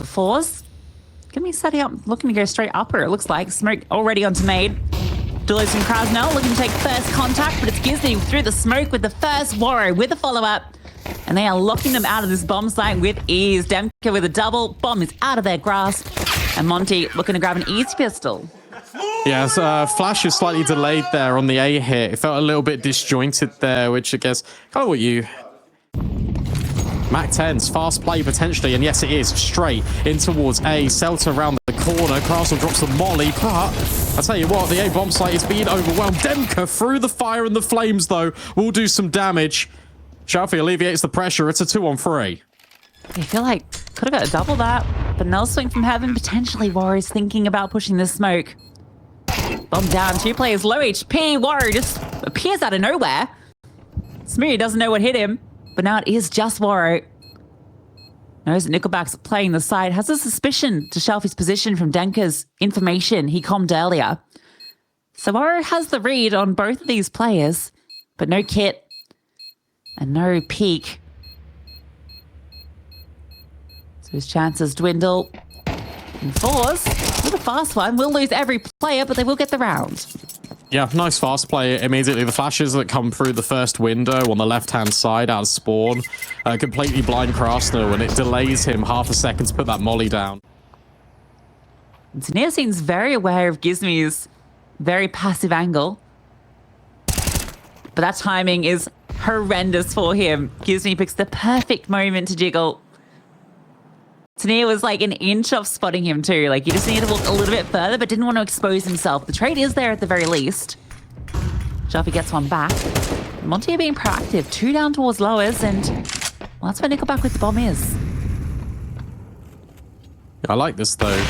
forZe. Gonna be setting up, looking to go straight upper, it looks like. Smoke already onto Made. Delos and Krasnell looking to take first contact, but it's Gizzy through the smoke with the first Warrow with a follow-up. And they are locking them out of this bomb site with ease. Demka with a double. Bomb is out of their grasp. And Monte looking to grab an easy pistol. Yes, Flash is slightly delayed there on the A hit. It felt a little bit disjointed there, which I guess kind of what you... Mac 10's fast play potentially, and yes it is, straight in towards A. Celta around the corner, Castle drops the molly, but I tell you what, the A bomb site is being overwhelmed. Demka through the fire and the flames though will do some damage. Shelfie alleviates the pressure, it's a 2-on-3. I feel like could have got a double that, but no swing from heaven, potentially Warriors thinking about pushing the smoke. Bomb down, 2 players low HP, Warrior just appears out of nowhere. Smoothie doesn't know what hit him. But now it is just Warrow. Knows that Nickelback's playing the side. Has a suspicion to shelf his position from Denka's information he commed earlier. So Warrow has the read on both of these players. But no kit. And no peek. So his chances dwindle. And forZe, with a fast one, will lose every player, but they will get the round. Yeah, nice fast play immediately. The flashes that come through the first window on the left-hand side out of spawn completely blind Krasnell, and it delays him half a second to put that molly down. Tania seems very aware of Gizmy's very passive angle. But that timing is horrendous for him. Gizmy picks the perfect moment to jiggle. Tania was like an inch off spotting him too. Like, he just needed to walk a little bit further, but didn't want to expose himself. The trade is there at the very least. Shelfie gets one back. Monte being proactive. 2 down towards lowers, and well, that's where Nickelback with the bomb is. I like this though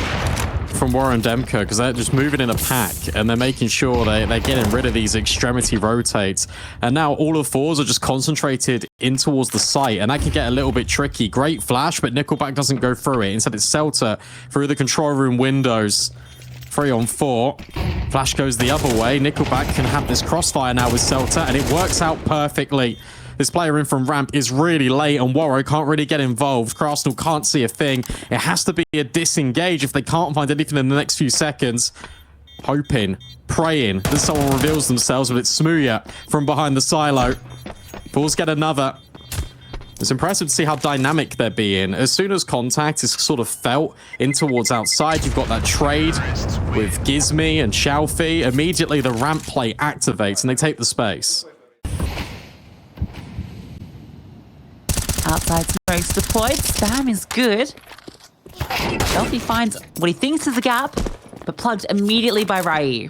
from Warren Demka, because they're just moving in a pack and they're making sure they're getting rid of these extremity rotates. And now all of forZe are just concentrated in towards the site, and that can get a little bit tricky. Great flash, but Nickelback doesn't go through it. Instead, it's Celta through the control room windows. 3-on-4. Flash goes the other way. Nickelback can have this crossfire now with Celta, and it works out perfectly. This player in from ramp is really late, and Warrow can't really get involved. Krasnell can't see a thing. It has to be a disengage if they can't find anything in the next few seconds. Hoping, praying that someone reveals themselves, but it's Smooya from behind the silo. forZe get another. It's impressive to see how dynamic they're being. As soon as contact is sort of felt in towards outside, you've got that trade with Gizmy and Shelfie. Immediately, the ramp play activates, and they take the space. Outside smokes deployed. Spam is good. Shelfie finds what he thinks is a gap, but plugged immediately by Rai.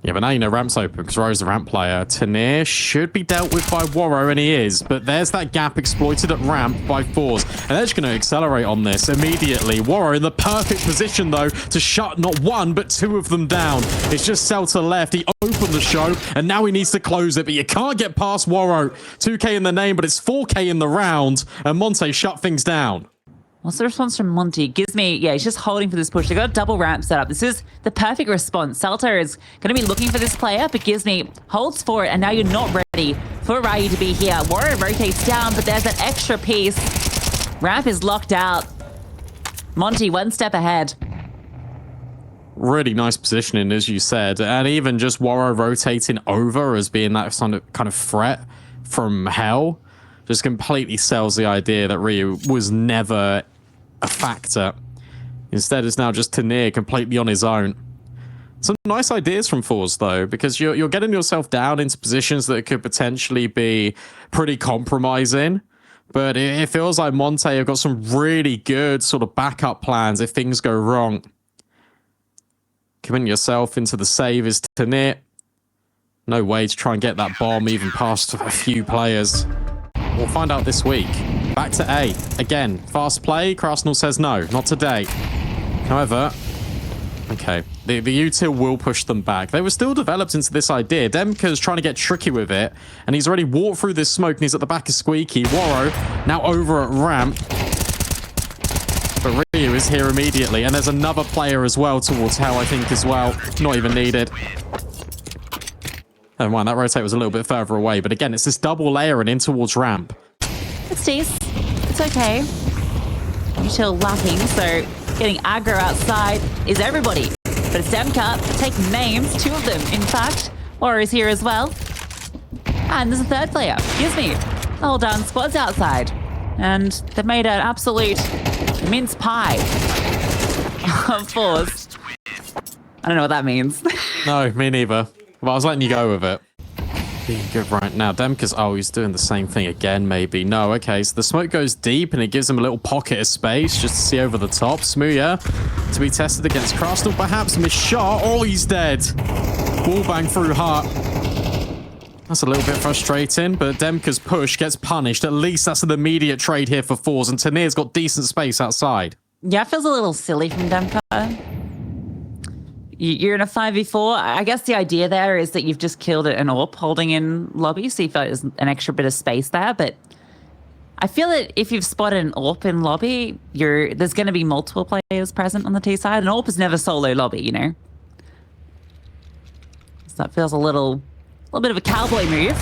Yeah, but now you know ramp's open because Rai's the ramp player. Tania should be dealt with by Warrow, and he is. But there's that gap exploited at ramp by forZe. And they're just going to accelerate on this immediately. Warrow in the perfect position, though, to shut not one, but 2 of them down. It's just Celta left. He opened the show, and now he needs to close it. But you can't get past Warrow. 2K in the name, but it's 4K in the round. And Monte shut things down. What's the response from Monte? Gizmy, yeah, he's just holding for this push. They got a double ramp set up. This is the perfect response. Celta is going to be looking for this player, but Gizmy holds for it, and now you're not ready for Rai to be here. Warrior rotates down, but there's that extra piece. Ramp is locked out. Monte, 1 step ahead. Really nice positioning, as you said. And even just Warrow rotating over as being that kind of threat from hell just completely sells the idea that Ryu was never a factor. Instead, it's now just Tania completely on his own. Some nice ideas from forZe, though, because you're getting yourself down into positions that could potentially be pretty compromising. But it feels like Monte have got some really good sort of backup plans if things go wrong. Committing yourself into the save is Tania. No way to try and get that bomb even past a few players. We'll find out this week. Back to A. Again, fast play. Krasnell says no, not today. However, okay, the util will push them back. They were still developed into this idea. Demka's trying to get tricky with it, and he's already walked through this smoke, and he's at the back of Squeaky. Warrow now over at ramp. But Ryu is here immediately, and there's another player as well towards Hell, I think, as well. Not even needed. Never mind, that rotate was a little bit further away. But again, it's this double layering in towards ramp. It's decent. It's okay. Util lacking, so getting aggro outside is everybody. But it's Demka taking names, 2 of them, in fact. Warriors here as well. And there's a 3rd player. Gives me the whole darn squad's outside. And they've made an absolute mince pie of forZe. I don't know what that means. No, me neither. But I was letting you go with it. Being good right now. Demka's, oh, he's doing the same thing again, maybe. No, okay, so the smoke goes deep and it gives him a little pocket of space just to see over the top. Smooya to be tested against Crystal, perhaps. Missed shot. Oh, he's dead. Wallbang through heart. That's a little bit frustrating, but Demka's push gets punished. At least that's an immediate trade here for forZe, and Tanir's got decent space outside. Yeah, it feels a little silly from Demka. You're in a 5v4. I guess the idea there is that you've just killed an AWP holding in lobby, so you feel like there's an extra bit of space there. But I feel that if you've spotted an AWP in lobby, there's going to be multiple players present on the T side. An AWP is never solo lobby, you know? So that feels a little bit of a cowboy move.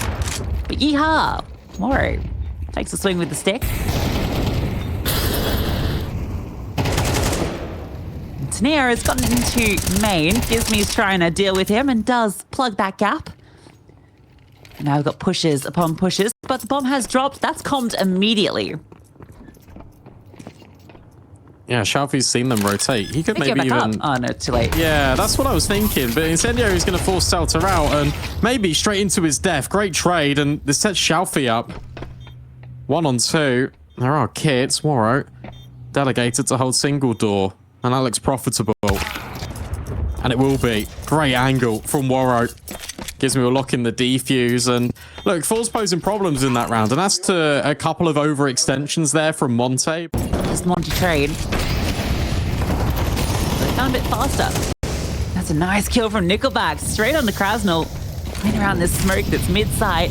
But yeehaw! Moro takes a swing with the stick. Tanir has gotten into main. Gizmi's trying to deal with him and does plug that gap. Now we've got pushes upon pushes, but the bomb has dropped. That's calmed immediately. Yeah, Shalfie's seen them rotate. He could maybe even... Oh, no, too late. Yeah, that's what I was thinking. But Incendio is going to force Celta out and maybe straight into his death. Great trade, and this sets Shalfie up. 1 on 2. There are kits. Waro delegated to hold single door. And that looks profitable. And it will be. Great angle from Waro. Gives me a lock in the defuse. And look, forZe posing problems in that round. And that's to a couple of overextensions there from Monte. Just Monte trade. They found a bit faster. That's a nice kill from Nickelback. Straight on to Krasnal. Playing around this smoke that's mid-sight.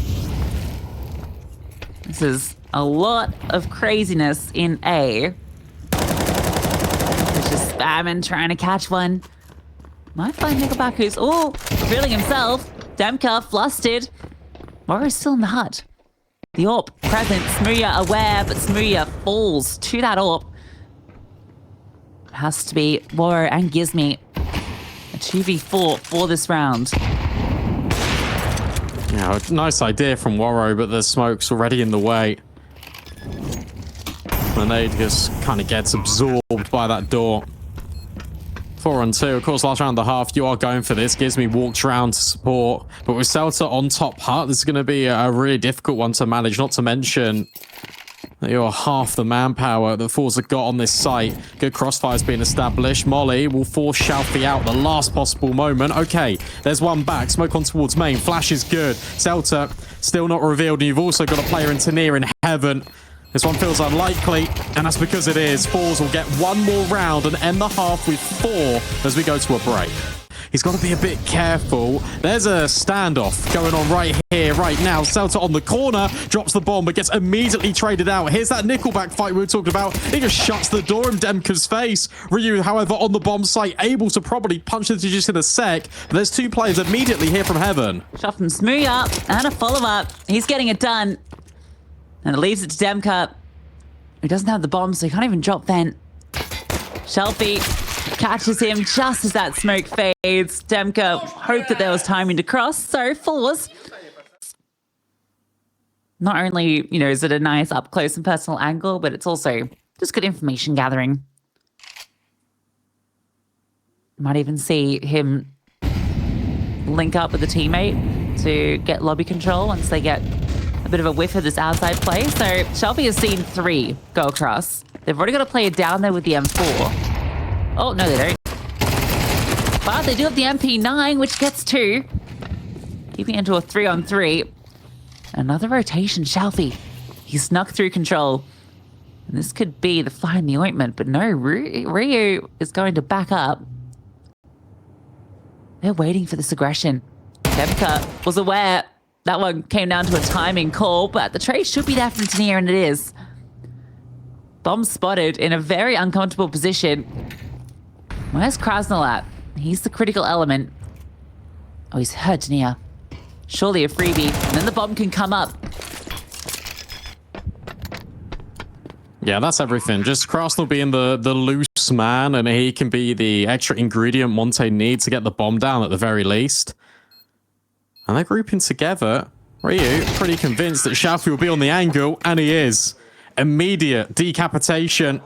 This is a lot of craziness in A. Just spamming, trying to catch one. Might find Nickelback who's, revealing himself. Demka flustered. Moro's still in the hut. The AWP present. Smooya aware, but Smooya falls to that AWP. It has to be Moro and Gizmi. A 2v4 for this round. Yeah, nice idea from Waro, but the smoke's already in the way. Grenade just kind of gets absorbed by that door. 4 on 2. Of course, last round and a half, you are going for this. Gizmi walks around to support. But with Celta on top hut, this is going to be a really difficult one to manage. Not to mention that you're half the manpower that forZe have got on this site. Good crossfire's being established. Molly will force Shalfie out the last possible moment. Okay, there's one back. Smoke on towards main. Flash is good. Celta still not revealed. And you've also got a player in Tanir in heaven. This one feels unlikely, and that's because it is. forZe will get one more round and end the half with 4 as we go to a break. He's got to be a bit careful. There's a standoff going on right here, right now. Celta on the corner, drops the bomb, but gets immediately traded out. Here's that Nickelback fight we were talking about. He just shuts the door in Demka's face. Ryu, however, on the bomb site, able to probably punch the digits in a sec. But there's 2 players immediately here from heaven. Shot from Smooya and a follow-up. He's getting it done. And it leaves it to Demka, who doesn't have the bomb, so he can't even drop vent. Shelfie catches him just as that smoke fades. Demka hoped that there was timing to cross, so forZe. Not only, is it a nice up-close and personal angle, but it's also just good information gathering. Might even see him link up with a teammate to get lobby control once they get a bit of a whiff of this outside play. So Shelfie has seen 3 go across. They've already got a player down there with the M4. Oh, no, they don't. But they do have the MP9, which gets 2. Keeping it into a 3-on-3. Another rotation, Shelfie. He snuck through control. And this could be the fly in the ointment, but no, Ryu is going to back up. They're waiting for this aggression. Demka was aware. That one came down to a timing call, but the trade should be there from Tanir, and it is. Bomb spotted in a very uncomfortable position. Where's Krasnal at? He's the critical element. Oh, he's heard Tanir. Surely a freebie, and then the bomb can come up. Yeah, that's everything. Just Krasnal being the loose man, and he can be the extra ingredient Monte needs to get the bomb down at the very least. And they're grouping together. Ryu, pretty convinced that Xiaofi will be on the angle, and he is. Immediate decapitation.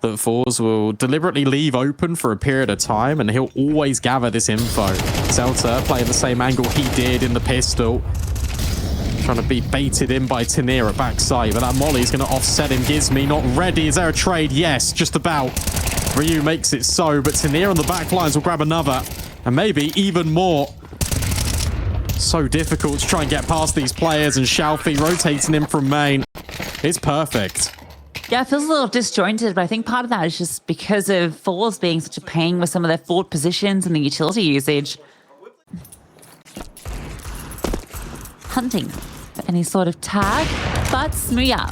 That forZe will deliberately leave open for a period of time, and he'll always gather this info. Zelta playing the same angle he did in the pistol. Trying to be baited in by Tanir at backside, but that molly's going to offset him. Gizmi not ready. Is there a trade? Yes, just about. Ryu makes it so, but Tanir on the back lines will grab another, and maybe even more. So difficult to try and get past these players, and Xiaofi rotating him from main. It's perfect. Yeah, it feels a little disjointed, but I think part of that is just because of forZe being such a pain with some of their forward positions and the utility usage. Hunting for any sort of tag, but Smooya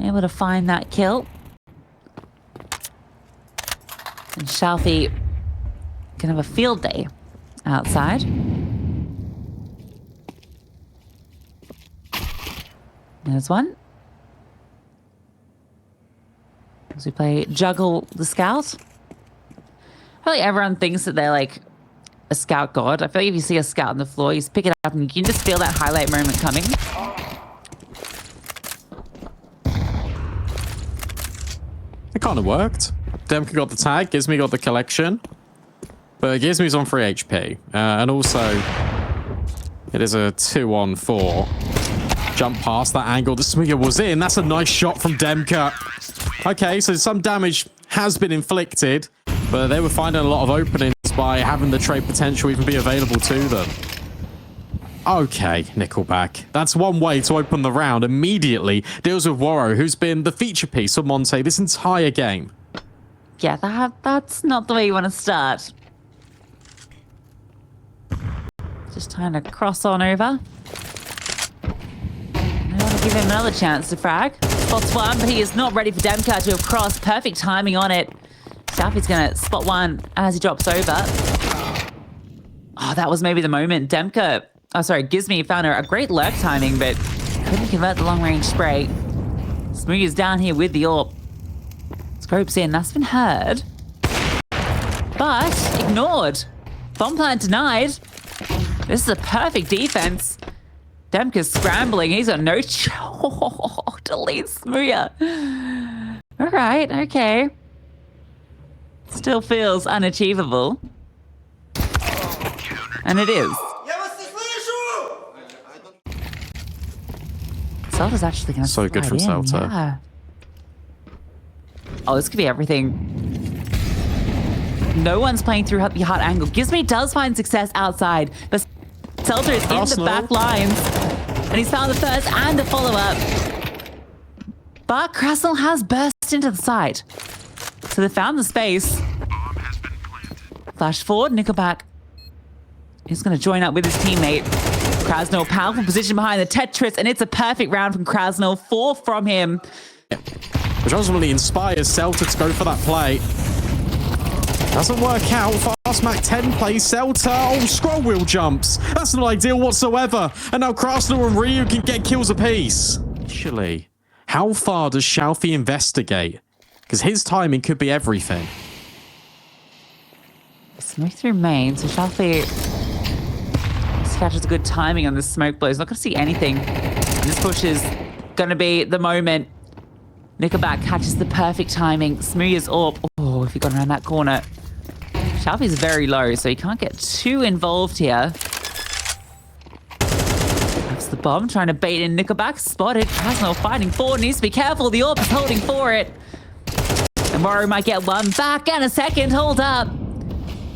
able to find that kill. And Xiaofi can have a field day outside. There's one. As we play Juggle the Scout. Probably everyone thinks that they're like a scout god. I feel like if you see a scout on the floor, you just pick it up and you can just feel that highlight moment coming. It kind of worked. Demka got the tag, Gizmi got the collection. But Gizmi's on 3 HP. And also, it is a 2-on-4. Jump past that angle. The Smooya was in. That's a nice shot from Demka. Okay, so some damage has been inflicted, but they were finding a lot of openings by having the trade potential even be available to them. Okay, Nickelback. That's one way to open the round. Immediately deals with Waro, who's been the feature piece of Monte this entire game. Yeah, that's not the way you want to start. Just trying to cross on over. I want to give him another chance to frag. Spots one, but he is not ready for Demka to have crossed. Perfect timing on it. Xiaofi's going to spot one as he drops over. Oh, that was maybe the moment. Gizmi found a great lurk timing, but couldn't convert the long-range spray. Smooya's down here with the AWP. Scopes in. That's been heard. But ignored. Bomb plant denied. This is a perfect defense. Demka's scrambling. He's got no delete Smooya. All right, okay. Still feels unachievable. And it is. Zelta's actually going to So good from Zelta. Yeah. Oh, this could be everything. No one's playing through the hard angle. Gizmi does find success outside, but Zelta is in the back lines. And he's found the first and the follow-up. But Krasnal has burst into the side. So they found the space. Flash forward, Nickelback is going to join up with his teammate. Krasnal, powerful position behind the Tetris, and it's a perfect round from Krasnal. 4 from him. Which ultimately inspires Zelta to go for that play. Doesn't work out. Fast Mac 10 plays Zelta. Oh, scroll wheel jumps. That's not ideal whatsoever. And now Krasnal and Ryu can get kills apiece. Actually, how far does Xiaofi investigate? Because his timing could be everything. Smoke through main, so Xiaofi catches a good timing on this smoke blow. He's not going to see anything. This push is going to be the moment. Nickelback catches the perfect timing. Smooya's AWP. Oh, if he got around that corner. Xiaofi's very low, so he can't get too involved here. That's the bomb, trying to bait in Nickelback. Spotted. Krasnal fighting forward. Needs to be careful. The AWP is holding for it. And Waro might get one back and a second. Hold up.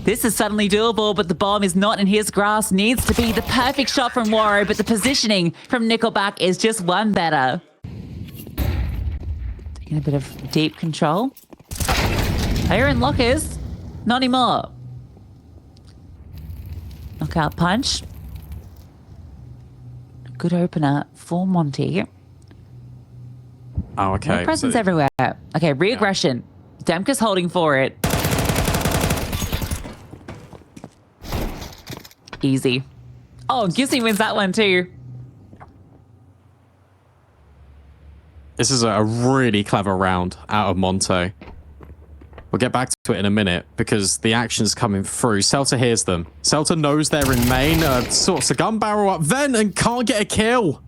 This is suddenly doable, but the bomb is not in his grasp. Needs to be the perfect shot from Waro, but the positioning from Nickelback is just one better. Taking a bit of deep control. Player in lockers. Not anymore. Knockout punch. A good opener for Monte. Oh, okay. No presence everywhere. Okay, re-aggression. Yeah. Demka's holding for it. Easy. Oh, Gizmi wins that one too. This is a really clever round out of Monte. We'll get back to it in a minute because the action's coming through. Celta hears them. Celta knows they're in main, sorts a gun barrel up then and can't get a kill.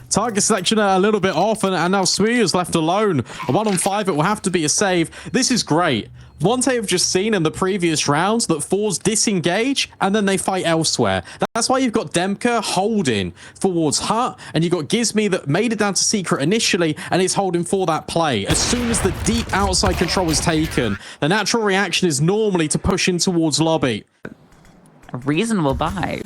Target selection a little bit off, and now Smuya's left alone. A 1-on-5, it will have to be a save. This is great. Monte have just seen in the previous rounds that forZe disengage and then they fight elsewhere. That's why you've got Demka holding towards Hut, and you've got Gizmi that made it down to Secret initially and is holding for that play. As soon as the deep outside control is taken, the natural reaction is normally to push in towards lobby. A reasonable buy.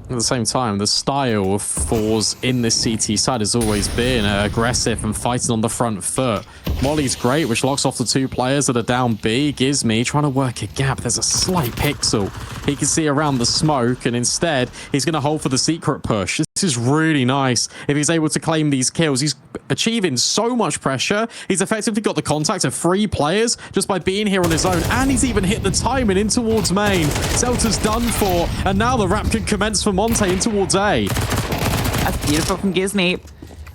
At the same time, the style of forZe in this CT side has always been aggressive and fighting on the front foot. Molly's great, which locks off the two players that are down B. Gizmi trying to work a gap. There's a slight pixel he can see around the smoke, and instead he's going to hold for the secret push. This is really nice. If he's able to claim these kills, he's achieving so much pressure. He's effectively got the contact of 3 players just by being here on his own, and he's even hit the timing in towards main. Celta's done for, and now the rap can commence for Monte in towards A. That's beautiful from Gizmi.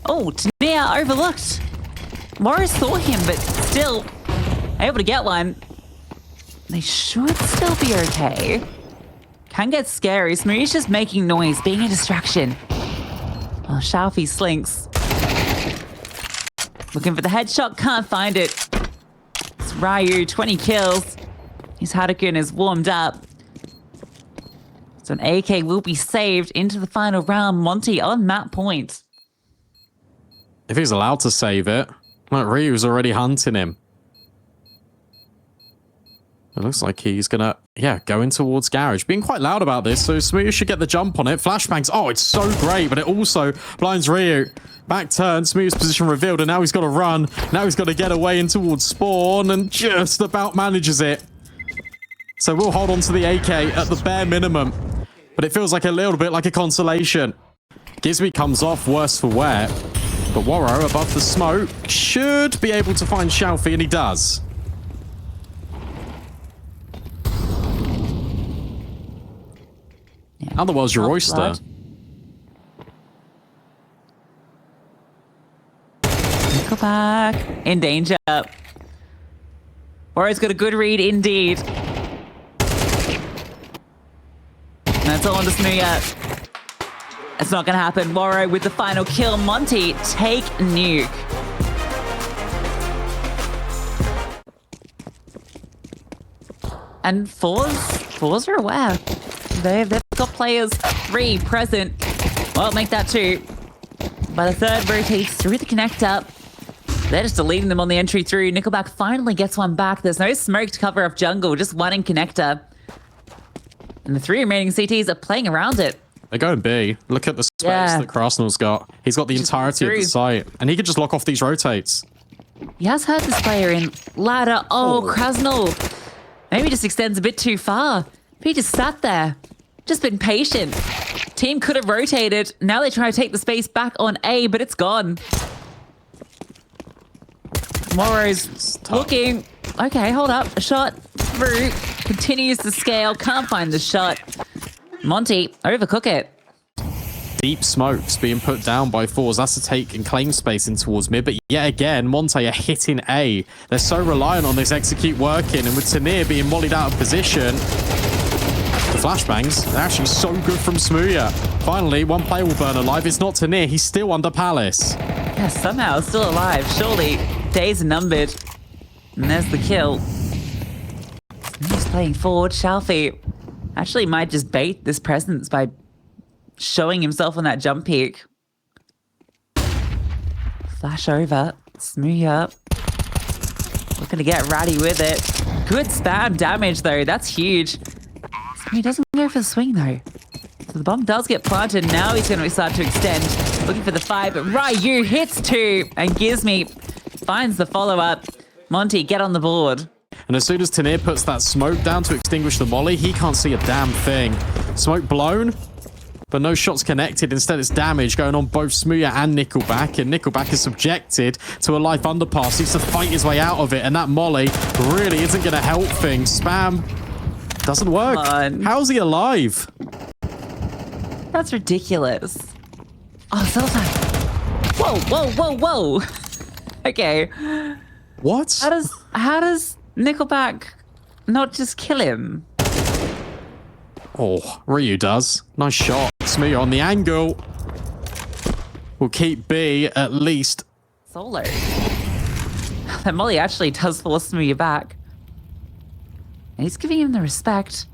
Oh, Tania overlooked. Morris saw him, but still able to get one. They should still be okay. Can get scary. Smuya's just making noise, being a distraction. Oh, Shalfie slinks. Looking for the headshot, can't find it. It's Ryu, 20 kills. His Hadouken is warmed up. So an AK will be saved into the final round. Monte on map point. If he's allowed to save it, like Ryu's already hunting him. It looks like he's gonna, go in towards Garage. Being quite loud about this, so Smuya should get the jump on it. Flashbangs, oh, it's so great, but it also blinds Ryu. Back turn, Smuya's position revealed, and now he's got to run. Now he's got to get away in towards spawn, and just about manages it. So we'll hold on to the AK at the bare minimum, but it feels like a little bit like a consolation. Gizmi comes off worse for wear, but Warro above the smoke should be able to find Shalfie, and he does. Yeah. Otherwise, your oyster. Go back. In danger. Warro's got a good read indeed. That's all on to Smuya. It's not going to happen. Warro with the final kill. Monte take nuke. And forZe are aware. They've got players 3 present. Well, make that 2. But the third rotates through the connector. They're just deleting them on the entry through. Nickelback finally gets one back. There's no smoke to cover up jungle, just one in connector. And the 3 remaining CTs are playing around it. They're going B. Look at the space that Krasnell's got. He's got the entirety of the site, and he can just lock off these rotates. He has heard this player in ladder. Oh, Krasnell. Maybe just extends a bit too far. But he just sat there. Just been patient. Team could have rotated. Now they try to take the space back on A, but it's gone. Morrow's looking. Okay, hold up. A shot through. Continues to scale. Can't find the shot. Monte, overcook it. Deep smokes being put down by forZe. That's to take and claim space in towards mid. But yet again, Monte are hitting A. They're so reliant on this execute working. And with Tanir being mollied out of position, the flashbangs are actually so good from Smuya. Finally, one player will burn alive. It's not Tanir. He's still under Palace. Yeah, somehow still alive. Surely days are numbered. And there's the kill. He's playing forward. Shalfie actually might just bait this presence by showing himself on that jump peak. Flash over. Smuya. Looking to get ratty with it. Good spam damage, though. That's huge. He doesn't go for the swing, though. So the bomb does get planted. Now he's going to start to extend. Looking for the 5, but Ryu hits 2. And Gizmi finds the follow-up. Monte, get on the board. And as soon as Tanir puts that smoke down to extinguish the molly, he can't see a damn thing. Smoke blown, but no shots connected. Instead, it's damage going on both Smuya and Nickelback. And Nickelback is subjected to a life underpass. He needs to fight his way out of it. And that molly really isn't going to help things. Spam doesn't work. How's he alive? That's ridiculous. Oh, Celta. Whoa, whoa, whoa, whoa. Okay. What? How does Nickelback not just kill him? Oh, Ryu does. Nice shot. Smee on the angle. We'll keep B at least. Solo. That Molly actually does force me back. And he's giving him the respect.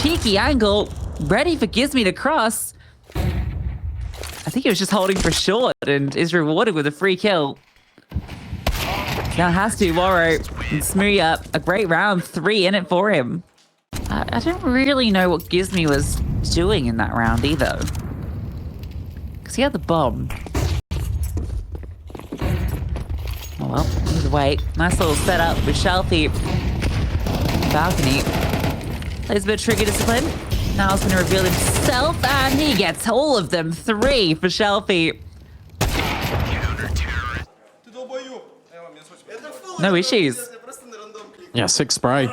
Cheeky angle. Ready for Gizmy to cross. I think he was just holding for short and is rewarded with a free kill. Now has to, Waro. And Smoothie up. A great round. 3 in it for him. I don't really know what Gizmy was doing in that round either. Because he had the bomb. Oh well, either way. Nice little setup with Shelfie. Balcony. Plays a bit of trigger discipline. Now he's going to reveal himself, and he gets all of them. 3 for Shelfie. No issues. Yeah, 6 spray.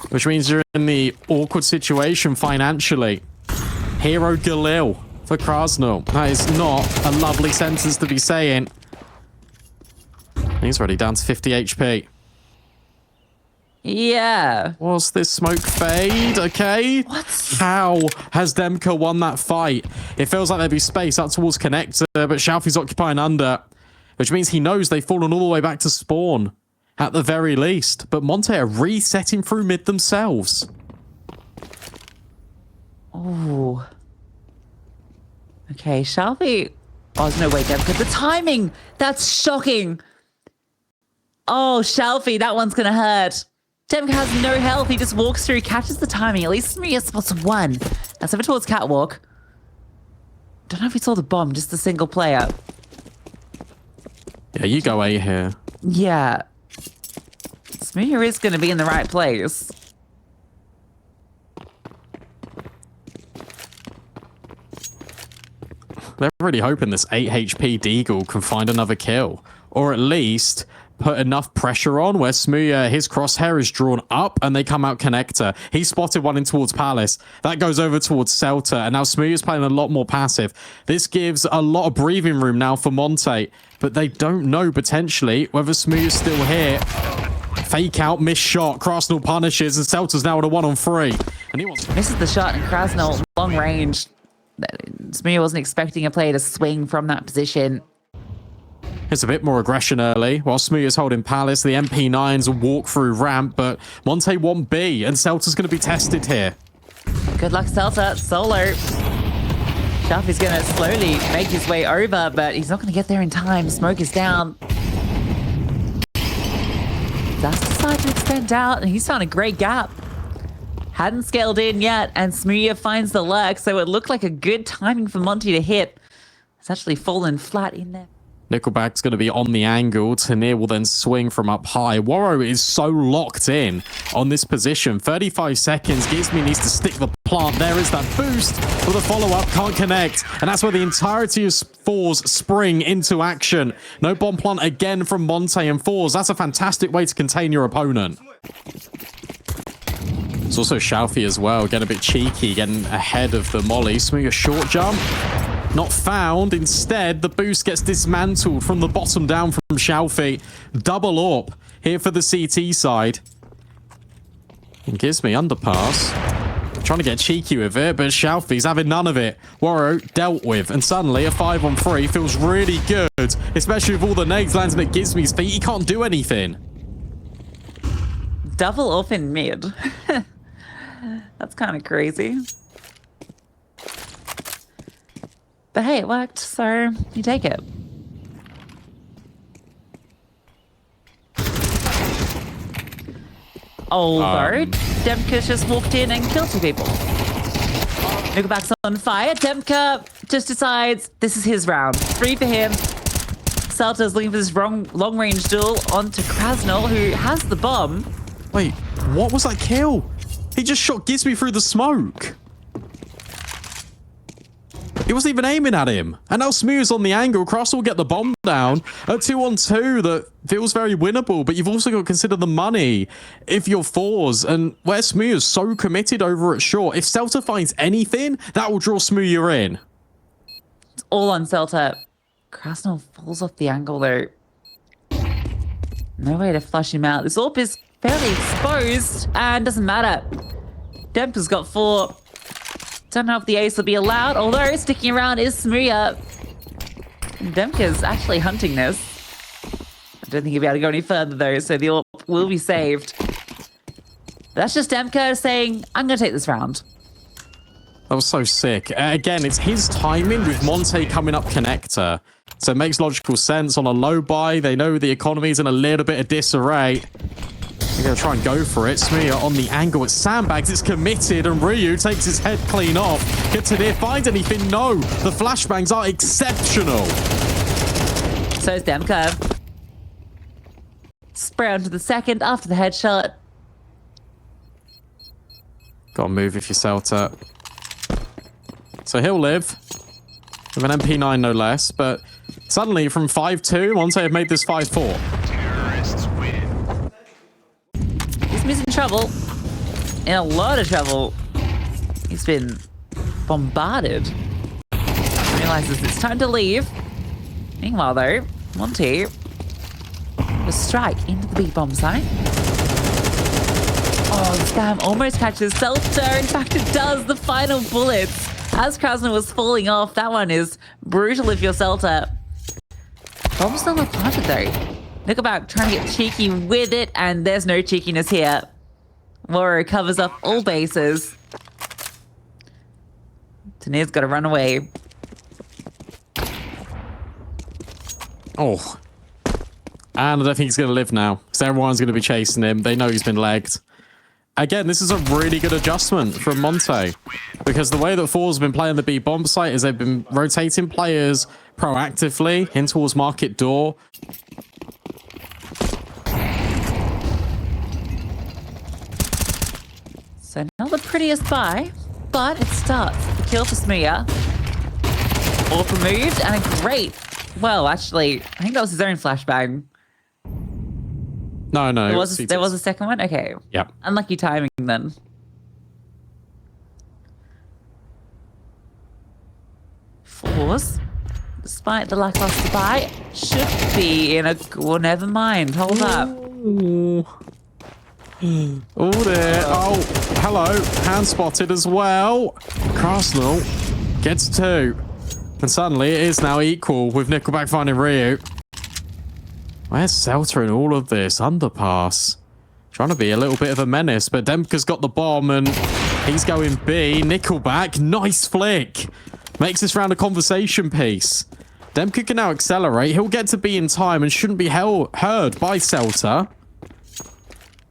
Which means you're in the awkward situation financially. Hero Galil for Krasnal. That is not a lovely sentence to be saying. He's already down to 50 HP. Yeah. Was this smoke fade? Okay. What? How has Demka won that fight? It feels like there'd be space up towards connector, but Shalfie's occupying under, which means he knows they've fallen all the way back to spawn, at the very least. But Monte are resetting through mid themselves. Oh. Okay, Shelfie. Oh, there's no way, Demka. The timing! That's shocking. Oh, Shelfie, that one's gonna hurt. Demka has no health. He just walks through, catches the timing. At least Maria spots 1. That's over towards Catwalk. Don't know if he saw the bomb, just the single player. Yeah, you go A here. Yeah. Smoothie is going to be in the right place. They're really hoping this 8 HP Deagle can find another kill. Or at least put enough pressure on where Smoothie, his crosshair is drawn up and they come out connector. He spotted one in towards Palace. That goes over towards Celta. And now Smoothie is playing a lot more passive. This gives a lot of breathing room now for Monte. But they don't know potentially whether Smoothie is still here. Fake out, miss shot. Krasnal punishes and Celta's now at a 1-on-3. And he wants Misses the shot and Krasnal long range. Smoothie wasn't expecting a player to swing from that position. It's a bit more aggression early. While Smoothie is holding Palace, the MP9s will walk through ramp, but Monte want B, and Celta's going to be tested here. Good luck, Celta. Solo. Shelfie's going to slowly make his way over, but he's not going to get there in time. Smoke is down. Does decide to extend out, and he's found a great gap. Hadn't scaled in yet, and Smoothie finds the lurk, so it looked like a good timing for Monte to hit. It's actually fallen flat in there. Nickelback's going to be on the angle. Tanir will then swing from up high. Waro is so locked in on this position. 35 seconds. Gizmy needs to stick the plant. There is that boost, but the follow-up can't connect. And that's where the entirety of forZe spring into action. No bomb plant again from Monte and forZe. That's a fantastic way to contain your opponent. It's also Shalfie as well, getting a bit cheeky, getting ahead of the molly. Swing a short jump. Not found. Instead, the boost gets dismantled from the bottom down from Shalfie. Double AWP here for the CT side. And Gizmy underpass. Trying to get cheeky with it, but Shalfie's having none of it. Waro dealt with, and suddenly a 5-on-3 feels really good, especially with all the nades landing at Gizmy's feet. He can't do anything. Double off in mid. That's kind of crazy. But hey, it worked, so you take it. Although, Demka's just walked in and killed 2 people. Nickelback's on fire. Demka just decides this is his round. 3 for him. Celta's looking for this long-range duel onto Krasnal, who has the bomb. Wait, what was that kill? He just shot Gizmy through the smoke. He wasn't even aiming at him. And now Smooth's on the angle. Cross will get the bomb down. A 2-on-2 that feels very winnable, but you've also got to consider the money if you're forZe. And where Smooth is so committed over at short, if Celta finds anything, that will draw Smooth in. It's all on Celta. Krasnov falls off the angle though. No way to flush him out. This AWP is fairly exposed and doesn't matter. Demka's got 4. Don't know if the ace will be allowed, although sticking around is Smooya. Demka's actually hunting this. I don't think he'll be able to go any further though, so the AWP will be saved. That's just Demka saying, I'm going to take this round. That was so sick. Again, it's his timing with Monte coming up connector. So it makes logical sense on a low buy. They know the economy's in a little bit of disarray. They're going to try and go for it. Smooya on the angle. It's sandbags. It's committed. And Ryu takes his head clean off. Gets in here. Finds anything? No. The flashbangs are exceptional. So is Demka. Spray onto the second after the headshot. Gotta move if you're Celta. So he'll live with an MP9 no less, but suddenly from 5-2, Monte have made this 5-4. He's in trouble. In a lot of trouble. He's been bombarded. Realizes it's time to leave. Meanwhile though, Monte will strike into the B bomb site. Oh, the scam almost catches Celta. In fact, it does. The final bullets. As Krasnov was falling off, that one is brutal if you're Celta. Bomb's still not planted though. Nickelback trying to get cheeky with it, and there's no cheekiness here. Warrior covers up all bases. Tanir's got to run away. Oh. And I don't think he's going to live now, because everyone's going to be chasing him. They know he's been legged. Again, this is a really good adjustment from Monte, because the way that forZe have been playing the B bomb site is they've been rotating players proactively in towards market door. So not the prettiest buy, but it starts. The kill for Smooya. AWP removed, and a great, well, actually, I think that was his own flashbang. No. There was a second one? Okay. Yep. Unlucky timing then. forZe, despite the lackluster buy, should be in a... Well, never mind. Hold up. Oh, there. Oh, hello. Hand spotted as well. Krasnov gets 2. And suddenly it is now equal with Nickelback finding Ryu. Where's Celta in all of this? Underpass. Trying to be a little bit of a menace, but Demka's got the bomb and he's going B. Nickelback, nice flick. Makes this round a conversation piece. Demka can now accelerate. He'll get to B in time and shouldn't be heard by Celta.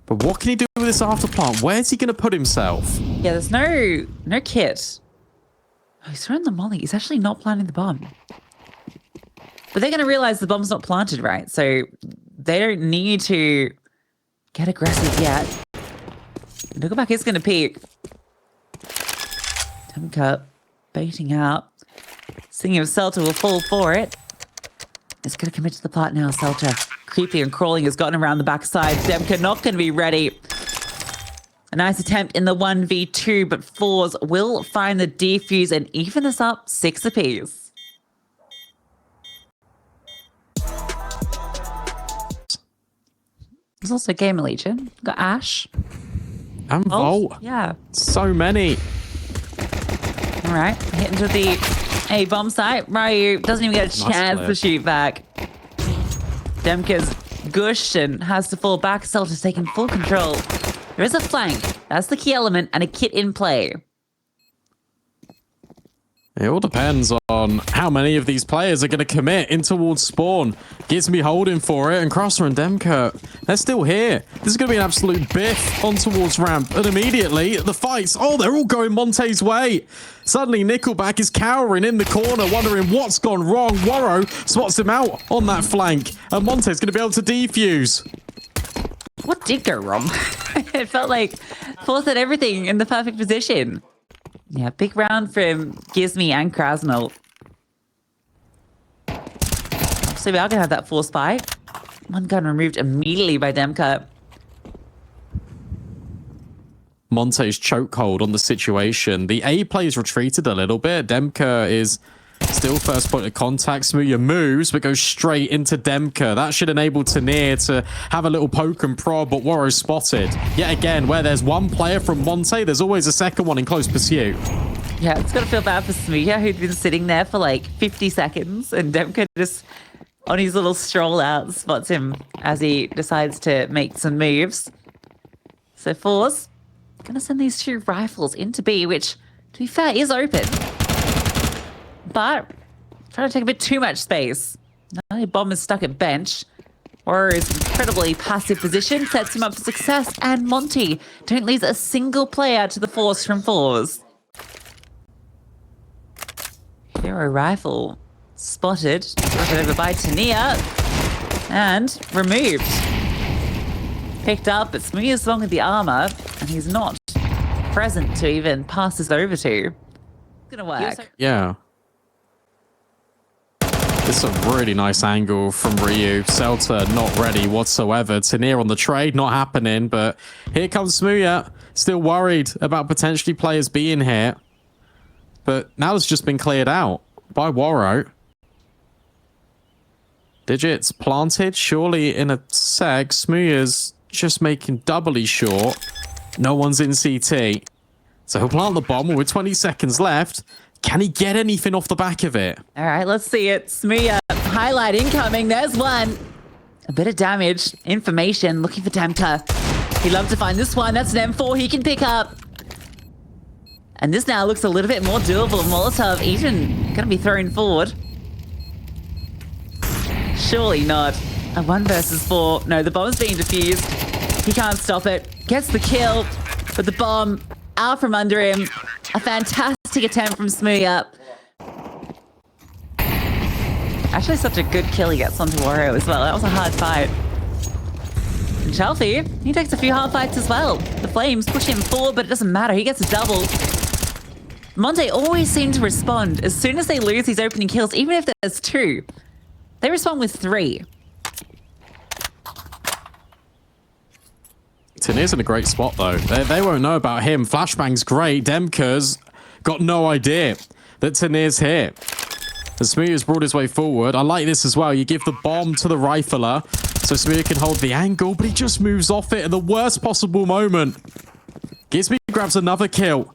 But what can he do with this after plant? Where's he going to put himself? Yeah, there's no kit. Oh, he's throwing the molly. He's actually not planting the bomb. But they're going to realize the bomb's not planted, right? So they don't need to get aggressive yet. Nickelback is going to peek. Demka baiting out. Seeing if Celta will fall for it. It's going to commit to the plant now, Celta. Creepy and crawling has gotten around the backside. Demka not going to be ready. A nice attempt in the 1v2, but forZe will find the defuse and even this up 6 apiece. There's also Gamer Legion. Got Ash. And Volt. Yeah. So many. All right. Hit into the A bomb site. Ryu doesn't even get a chance to shoot back. Demka's gushed and has to fall back. Celta's taking full control. There is a flank. That's the key element and a kit in play. It all depends on how many of these players are going to commit in towards spawn. Gives me holding for it, and Crosser and Demka, they're still here. This is going to be an absolute biff on towards ramp, and immediately the fights, oh, they're all going Monte's way. Suddenly Nickelback is cowering in the corner, wondering what's gone wrong. Warrow spots him out on that flank, and Monte's going to be able to defuse. What did go wrong? It felt like forZe had everything in the perfect position. Yeah, big round from Gizmy and Krasnov. So we are going to have that force spy. One gun removed immediately by Demka. Monte's chokehold on the situation. The A play's retreated a little bit. Demka is Still first point of contact. Smooya moves, but goes straight into Demka. That should enable Tanir to have a little poke and prod, but Waro spotted. Yet again, where there's one player from Monte, there's always a second one in close pursuit. Yeah, it's got to feel bad for Smooya, who'd been sitting there for like 50 seconds, and Demka just, on his little stroll out, spots him as he decides to make some moves. So forZe going to send these 2 rifles into B, which, to be fair, is open. But trying to take a bit too much space. Now the bomb is stuck at bench. Warrior's incredibly passive position sets him up for success, and Monte don't lose a single player to the force from forZe. Hero rifle spotted, brought over by Tanir, and removed. Picked up, but Smooya's long with the armor, and he's not present to even pass this over to. It's gonna work. Yeah. This is a really nice angle from Ryu. Celta not ready whatsoever. Tanir on the trade, not happening, but here comes Smooya. Still worried about potentially players being here. But now it's just been cleared out by Waro. Digits planted, surely in a sec. Smooya's just making doubly short. No one's in CT. So he'll plant the bomb with 20 seconds left. Can he get anything off the back of it? All right, let's see it. Smooya, highlight incoming. There's one. A bit of damage. Information, looking for Demka. He'd love to find this one. That's an M4 he can pick up. And this now looks a little bit more doable. Molotov even going to be thrown forward. Surely not. A 1 versus 4. No, the bomb's being defused. He can't stop it. Gets the kill, but the bomb out from under him. A fantastic attempt from Smooya. Actually, such a good kill he gets onto Wario as well. That was a hard fight. And Chelsea, he takes a few hard fights as well. The Flames push him forward, but it doesn't matter. He gets a double. Monte always seem to respond as soon as they lose these opening kills, even if there's 2. They respond with 3. Tanir's in a great spot, though. They won't know about him. Flashbang's great. Demka's got no idea that Tanir's here. And Smooya's brought his way forward. I like this as well. You give the bomb to the rifler so Smooya can hold the angle, but he just moves off it at the worst possible moment. Gizmy grabs another kill,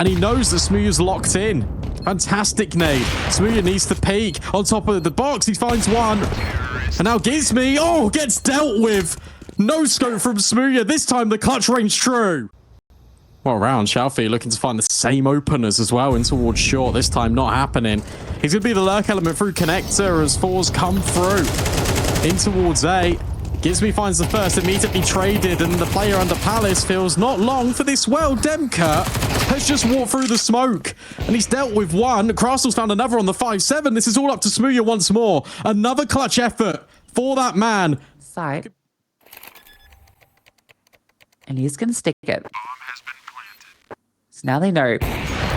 and he knows that Smooya's locked in. Fantastic nade. Smooya needs to peek on top of the box. He finds one. And now Gizmy, gets dealt with. No scope from Smooya. This time the clutch range true. Well, round, Xiaofi looking to find the same openers as well in towards short. This time not happening. He's going to be the lurk element through connector as forZe come through. In towards A. Gizmy finds the first, immediately traded, and the player under Palace feels not long for this. Well, Demka has just walked through the smoke, and he's dealt with one. Krastel's found another on the 5-7. This is all up to Smooya once more. Another clutch effort for that man. Side. And he's going to stick it. So now they know.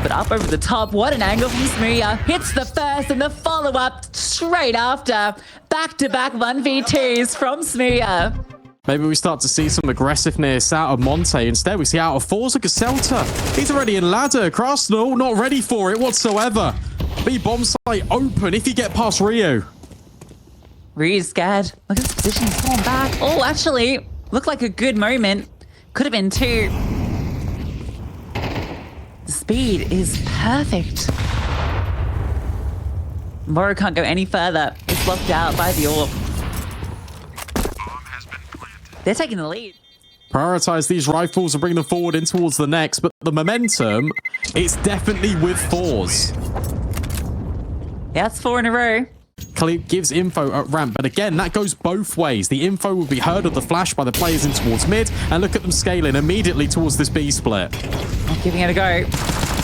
But up over the top, what an angle from Smooya. Hits the first and the follow-up straight after. Back-to-back 1v2s from Smooya. Maybe we start to see some aggressiveness out of Monte. Instead, we see out of forZe Celta. He's already in ladder. Krastel not ready for it whatsoever. B bomb site open if you get past Ryu. Ryu's scared. Look at his position. He's falling back. Oh, actually, looked like a good moment. Could have been 2. The speed is perfect. Moro can't go any further. It's blocked out by the orb. They're taking the lead. Prioritize these rifles and bring them forward in towards the next, but the momentum, it's definitely with forZe. Yeah, it's 4 in a row. Khalid gives info at ramp, but again, that goes both ways. The info will be heard of the flash by the players in towards mid, and look at them scaling immediately towards this B split. Not giving it a go.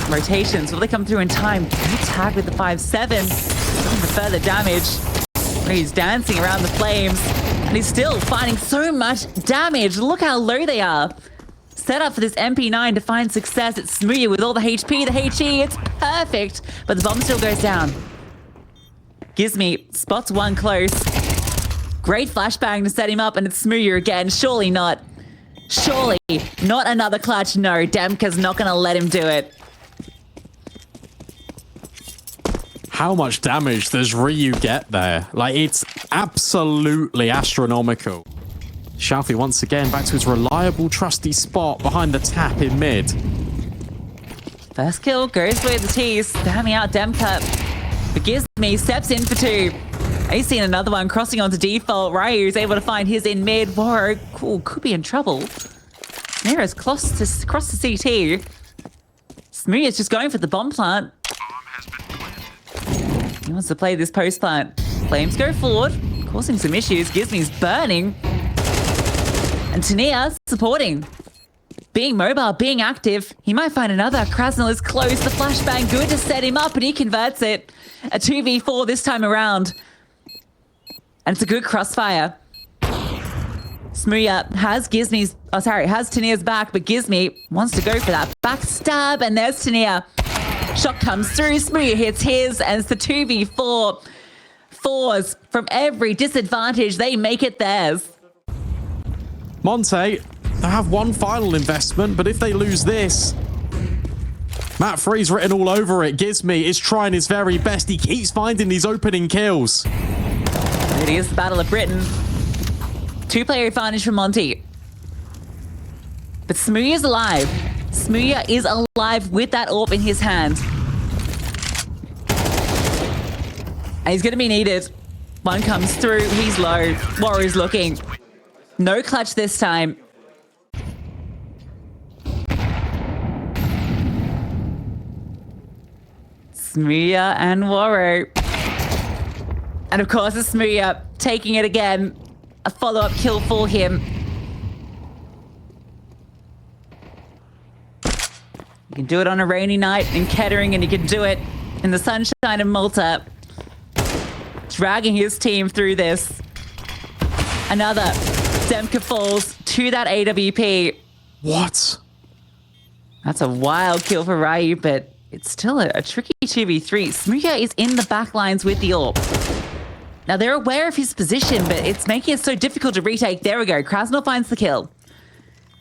Rotations, will they come through in time? Good tag with the 5-7. Looking for further damage. He's dancing around the flames, and he's still finding so much damage. Look how low they are. Set up for this MP9 to find success. It's Smooya with all the HP, the HE. It's perfect, but the bomb still goes down. Gizmy spots one close. Great flashbang to set him up, and it's Smooya again. Surely not. Surely not another clutch. No, Demka's not going to let him do it. how much damage does Ryu get there? Like, it's absolutely astronomical. Shalfie once again back to his reliable, trusty spot behind the tap in mid. First kill goes with the T's, spamming out Demka. But Gizmi steps in for 2. He's seen another one crossing onto default. Ryu is able to find his in mid. Whoa, cool, could be in trouble. Nearest cross to CT. Smooth is just going for the bomb plant. He wants to play this post plant. Flames go forward, causing some issues. Gizmi's burning. And Tania supporting. Being mobile, being active. He might find another. Krasnal is close. The flashbang good to set him up, and he converts it. A 2v4 this time around. And it's a good crossfire. Smooya has has Tania's back, but Gizmi wants to go for that backstab, and there's Tania. Shot comes through, Smooya hits his, and it's the 2v4. forZe from every disadvantage, they make it theirs. Monte, they have one final investment, but if they lose this, Matt Free's written all over it. Gizmi is trying his very best. He keeps finding these opening kills. It is the Battle of Britain. 2-player advantage for Monte. But Smooya is alive. Smooya is alive with that AWP in his hand. And he's going to be needed. One comes through. He's low. Warrior's looking. No clutch this time. Smooya and Warrior. And of course, it's Smooya taking it again. A follow-up kill for him. You can do it on a rainy night in Kettering, and you can do it in the sunshine of Malta. Dragging his team through this. Another Demka falls to that AWP. What? That's a wild kill for Ryu, but it's still a tricky 2v3. Smooya is in the back lines with the AWP. Now, they're aware of his position, but it's making it so difficult to retake. There we go. Krasnal finds the kill.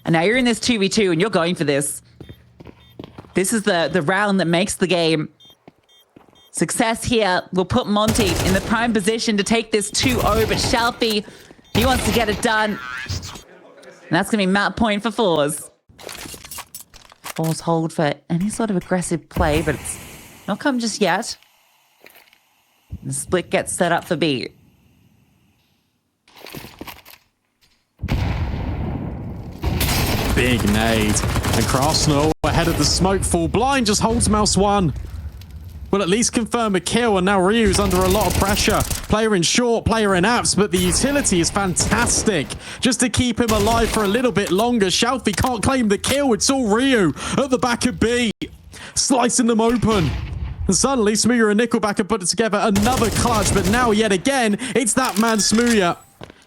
And now you're in this 2v2, and you're going for this. This is the round that makes the game. Success here will put Monte in the prime position to take this 2-0, but Shalfie, he wants to get it done. And that's going to be map point for forZe. forZe hold for any sort of aggressive play, but it's not come just yet. The split gets set up for B. Big nade. And Krasnal ahead of the smoke fall. Blind just holds mouse 1. Will at least confirm a kill, and now Ryu's under a lot of pressure. Player in short, player in apps, but the utility is fantastic. Just to keep him alive for a little bit longer. Shalfie can't claim the kill. It's all Ryu at the back of B. Slicing them open. And suddenly, Smooya and Nickelback have put together another clutch, but now yet again, it's that man Smooya.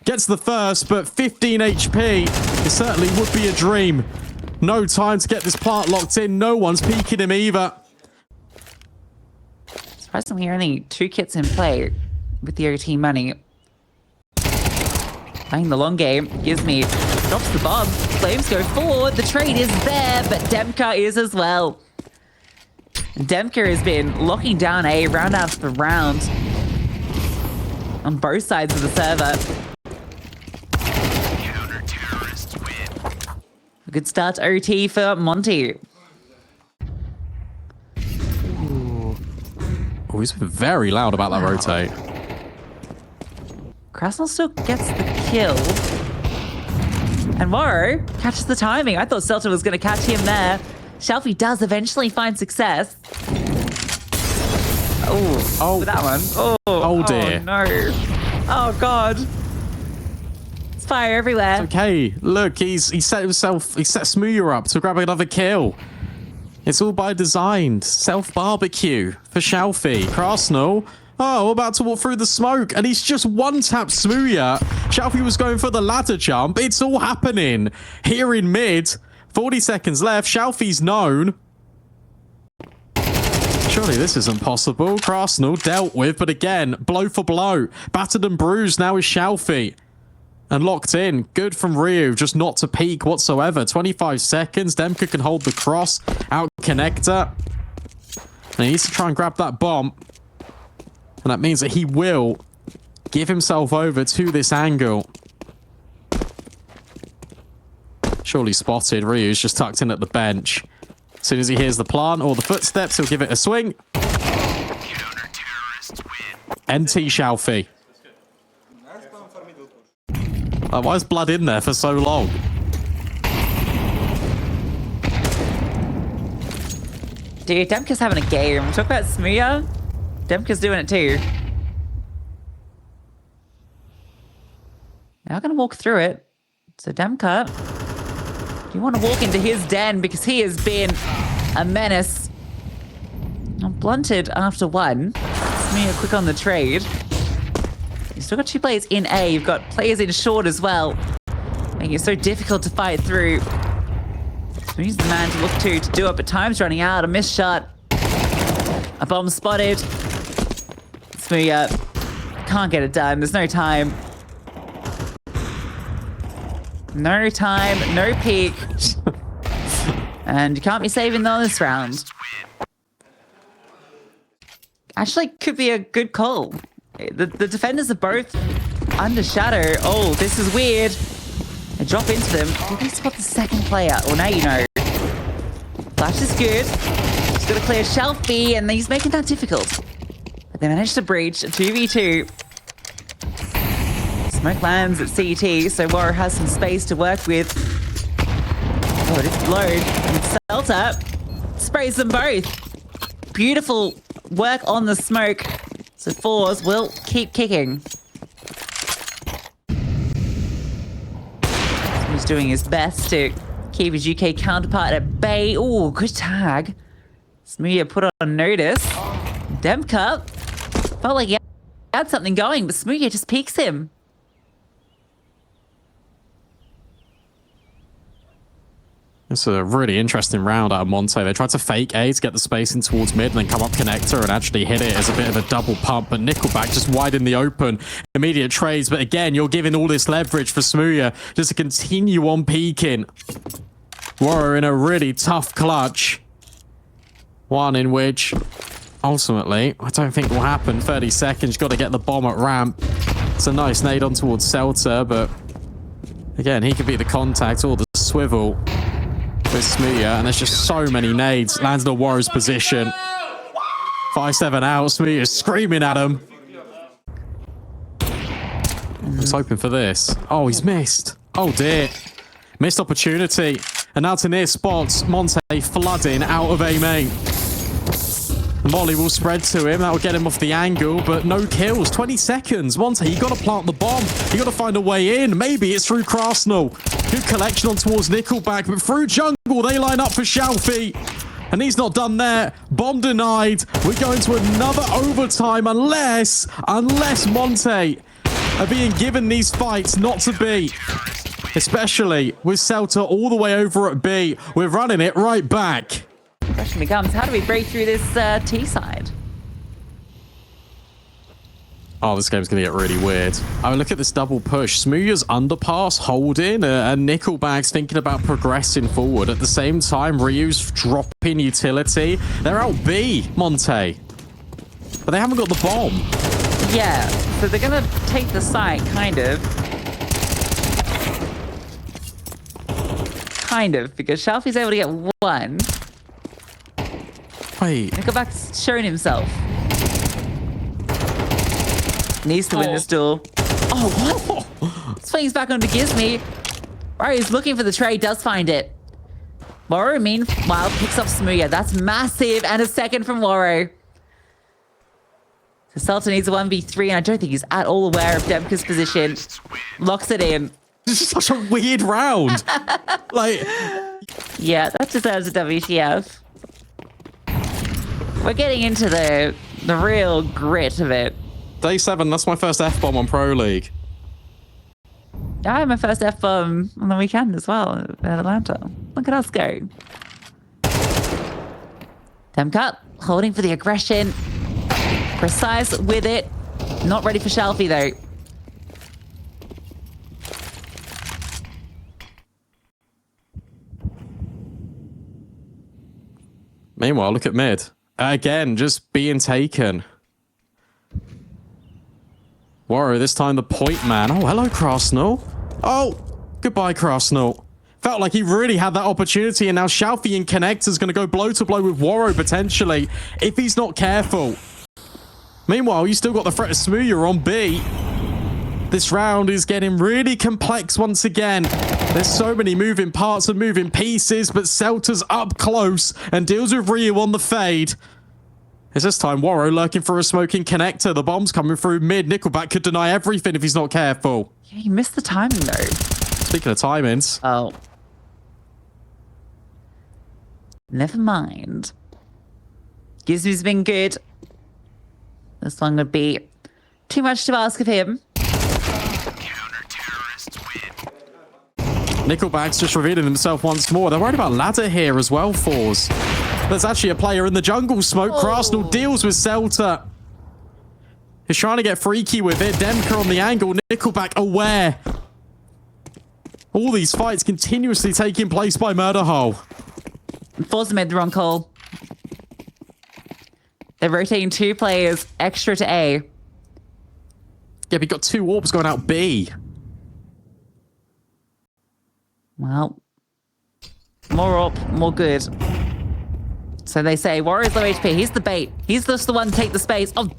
Gets the first, but 15 HP. It certainly would be a dream. No time to get this plant locked in. No one's peeking him either. Surprisingly, only 2 kits in play with the OT money. Playing the long game. Gizmi drops the bomb. Flames go forward. The trade is there, but Demka is as well. Demka has been locking down A round after round on both sides of the server. A good start to OT for Monte. Oh, he's been very loud about that rotate. Krasnal still gets the kill. And Morrow catches the timing. I thought Celta was going to catch him there. Shalfie does eventually find success. Oh, that one. Oh dear. Oh, no. Oh, God. It's fire everywhere. It's okay. Look, he set Smooya up to grab another kill. It's all by design. Self-barbecue for Shalfie. Krasnal. Oh, about to walk through the smoke, and he's just one-tap Smooya. Shalfie was going for the ladder jump. It's all happening here in mid. 40 seconds left. Shalfie's known. Surely this isn't possible. Krasnal dealt with, but again, blow for blow. Battered and bruised now is Shalfie. And locked in. Good from Ryu, just not to peak whatsoever. 25 seconds. Demka can hold the cross. Out connector. And he needs to try and grab that bomb. And that means that he will give himself over to this angle. Surely spotted. Ryu's just tucked in at the bench. As soon as he hears the plant or the footsteps, he'll give it a swing. NT Xiaofi. Why is blood in there for so long? Dude, Demka's having a game. Talk about Smooya. Demka's doing it too. Now I'm gonna walk through it. So Demka, you want to walk into his den because he has been a menace. I'm blunted after one. Smooya quick on the trade. You've still got 2 players in A. You've got players in short as well, making it so difficult to fight through. So he's the man to look to do it, but time's running out. A missed shot. A bomb spotted. Smooya can't get it done. There's no time. No time, no peek. And you can't be saving this round. Actually, could be a good call. The defenders are both under shadow. Oh, this is weird. They drop into them. Did they spot the second player? Well, now you know. Flash is good. He's got to clear shelf B, and he's making that difficult. But they managed to breach a 2v2. Smoke lands at CT, so Warrior has some space to work with. Oh, it is low. And Celta sprays them both. Beautiful work on the smoke. So forZe will keep kicking. He's doing his best to keep his UK counterpart at bay. Oh, good tag. Smooya put on notice. Demka felt like he had something going, but Smooya just peeks him. It's a really interesting round out of Monte. They tried to fake A to get the space in towards mid and then come up connector and actually hit it as a bit of a double pump. But Nickelback just wide in the open. Immediate trades. But again, you're giving all this leverage for Smooya just to continue on peaking. Warrior in a really tough clutch. One in which, ultimately, I don't think will happen. 30 seconds. Got to get the bomb at ramp. It's a nice nade on towards Celta, but again, he could be the contact or the swivel. With Smooya, and there's just so many nades. Lands in the Warrior's position. 5-7 out. Smooya screaming at him. I was hoping for this. Oh, he's missed. Oh dear. Missed opportunity. And now to near spots. Monte flooding out of A main. The molly will spread to him. That will get him off the angle, but no kills. 20 seconds. Monte, you got to plant the bomb. You got to find a way in. Maybe it's through Krasnal. Good collection on towards Nickelback, but through jungle, they line up for Xiaofi. And he's not done there. Bomb denied. We're going to another overtime unless Monte are being given these fights not to be. Especially with Celta all the way over at B. We're running it right back. The question becomes, how do we break through this T side? Oh, this game's going to get really weird. I mean, look at this double push. Smooya's underpass holding, and Nickelback's thinking about progressing forward. At the same time, Ryu's dropping utility. They're out B, Monte. But they haven't got the bomb. Yeah, so they're going to take the site, kind of. Kind of, because Xiaofi's able to get one. Wait. Nickelback's shown himself. Needs to win this duel. Oh, what? Swings back onto Gizmy. Warrior's looking for the trade, does find it. Warrior, meanwhile, picks up Smooya. That's massive. And a second from Warrior. So Celta needs a 1v3, and I don't think he's at all aware of Demka's position. Locks it in. This is such a weird round. Like, yeah, that deserves a WTF. We're getting into the real grit of it. Day 7, that's my first F-bomb on Pro League. I had my first F-bomb on the weekend as well at Atlanta. Look at us go. Demka holding for the aggression. Precise with it. Not ready for Xiaofi though. Meanwhile, look at mid. Again, just being taken. Warro, this time the point man. Oh, hello, Krasnell. Oh, goodbye, Krasnell. Felt like he really had that opportunity, and now Shalfie in Connector's going to go blow to blow with Warro, potentially, if he's not careful. Meanwhile, you still got the threat of Smooya on B. This round is getting really complex once again. There's so many moving parts and moving pieces, but Celta's up close and deals with Ryu on the fade. It's this time Warro lurking for a smoking connector. The bomb's coming through mid. Nickelback could deny everything if he's not careful. Yeah, you missed the timing, though. Speaking of timings. Oh. Never mind. Gizmo's been good. This one would be too much to ask of him. Nickelback's just revealing himself once more. They're worried about ladder here as well, forZe. There's actually a player in the jungle smoke. Oh. Krasnell deals with Celta. He's trying to get freaky with it. Demka on the angle. Nickelback aware. All these fights continuously taking place by Murder Hole. forZe made the wrong call. They're rotating 2 players extra to A. Yeah, but you got 2 orbs going out B. Well, more up, more good. So they say, Warrior's low HP. He's the bait. He's just the one to take the space. Oh,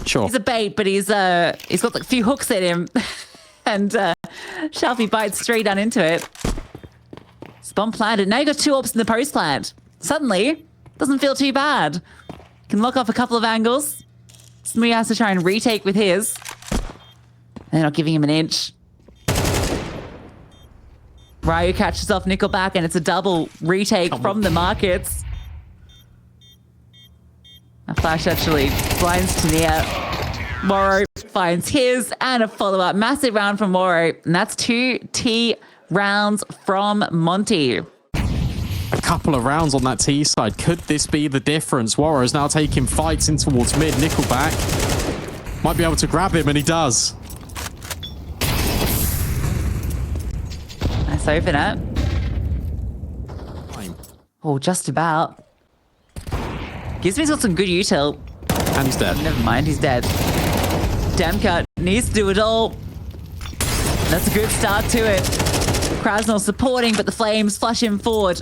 sure. He's a bait, but he's got a few hooks in him. And Shalfie bites straight down into it. Bomb planted. Now you got 2 orbs in the post plant. Suddenly, doesn't feel too bad. Can lock off a couple of angles. Smooya has to try and retake with his. They're not giving him an inch. Ryu catches off Nickelback, and it's a double retake from the markets. A flash actually blinds Tania. Warro finds his, and a follow-up. Massive round from Warro, and that's 2 T rounds from Monte. A couple of rounds on that T side. Could this be the difference? Warro is now taking fights in towards mid. Nickelback might be able to grab him, and he does. Nice opener. Oh, just about. Gizmo's got some good util. And he's dead. Never mind, he's dead. Demka needs to do it all. That's a good start to it. Krasnell supporting, but the flames flush him forward.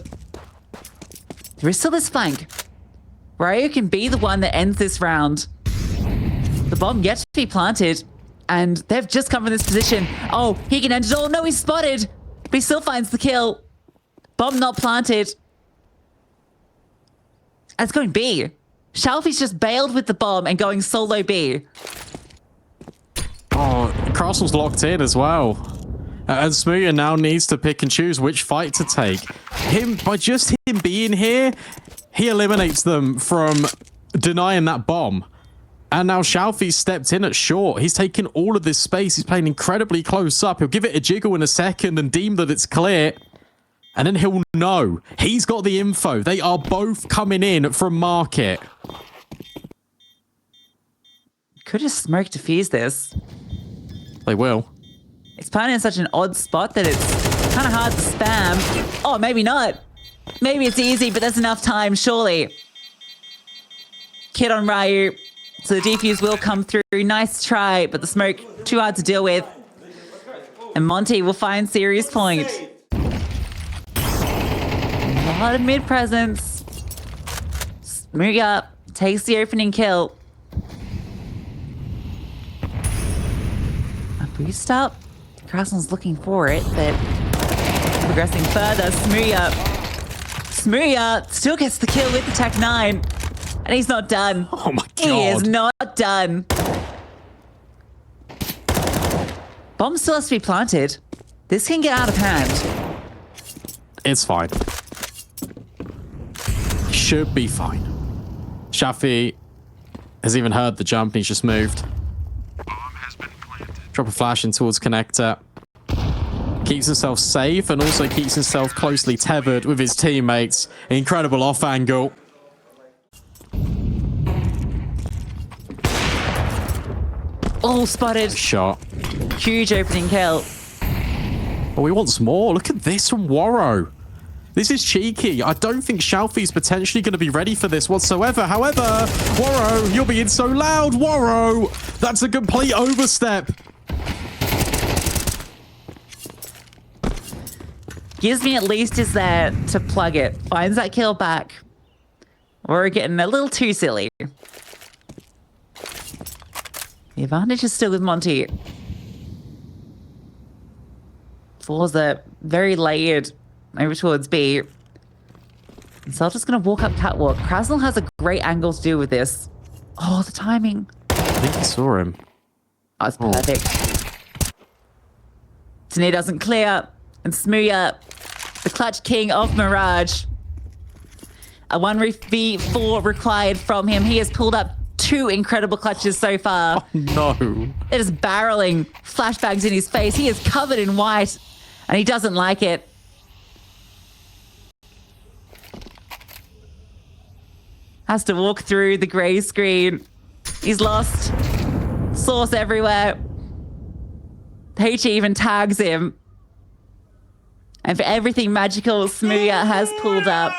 There is still this flank. Ryu can be the one that ends this round. The bomb yet to be planted, and they've just come from this position. Oh, he can end it all. No, he's spotted, but he still finds the kill. Bomb not planted. It's going B. Shalfie's just bailed with the bomb and going solo B. Oh, Krasnell's locked in as well. And Smooya now needs to pick and choose which fight to take. By just him being here, he eliminates them from denying that bomb. And now Shalfie stepped in at short. He's taking all of this space. He's playing incredibly close up. He'll give it a jiggle in a second and deem that it's clear. And then he'll know. He's got the info. They are both coming in from market. Could just smoke defuse this. They will. It's planted in such an odd spot that it's kind of hard to spam. Oh, maybe not. Maybe it's easy, but there's enough time, surely. Kid on Ryu. So the defuse will come through. Nice try, but the smoke too hard to deal with. And Monte will find series point. A lot of mid presence. Smooya takes the opening kill. A boost up. Krasnell's looking for it, but progressing further. Smooya still gets the kill with the Tech 9. And he's not done. Oh my god. He is not done. Bomb still has to be planted. This can get out of hand. It's fine. Should be fine. Shafi has even heard the jump and he's just moved. Drop a flash in towards connector. Keeps himself safe and also keeps himself closely tethered with his teammates. Incredible off angle. All spotted. Shot. Huge opening kill. Oh, he wants more. Look at this from Warro. This is cheeky. I don't think Shalfie's potentially going to be ready for this whatsoever. However, Warrow, you're being so loud, Warrow. That's a complete overstep. Gives me at least is there to plug it. Finds that kill back. We're getting a little too silly. The advantage is still with Monte. forZe very layered over towards B. So I'm just going to walk up catwalk. Krasnal has a great angle to do with this. Oh, the timing. I think I saw him. Oh, it's perfect. Tane doesn't clear. And Smooya, the clutch king of Mirage. A 1v4 required from him. He has pulled up 2 incredible clutches so far. Oh, no. It is barreling flashbangs in his face. He is covered in white, and he doesn't like it. Has to walk through the grey screen. He's lost. Source everywhere. H even tags him. And for everything magical Smooya has pulled up,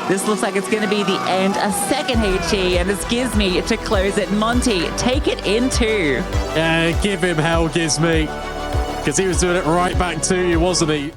this looks like it's going to be the end. A second HE, and it's Gizmy to close it. Monte, take it in 2. Yeah, give him hell, Gizmy. Because he was doing it right back to you, wasn't he?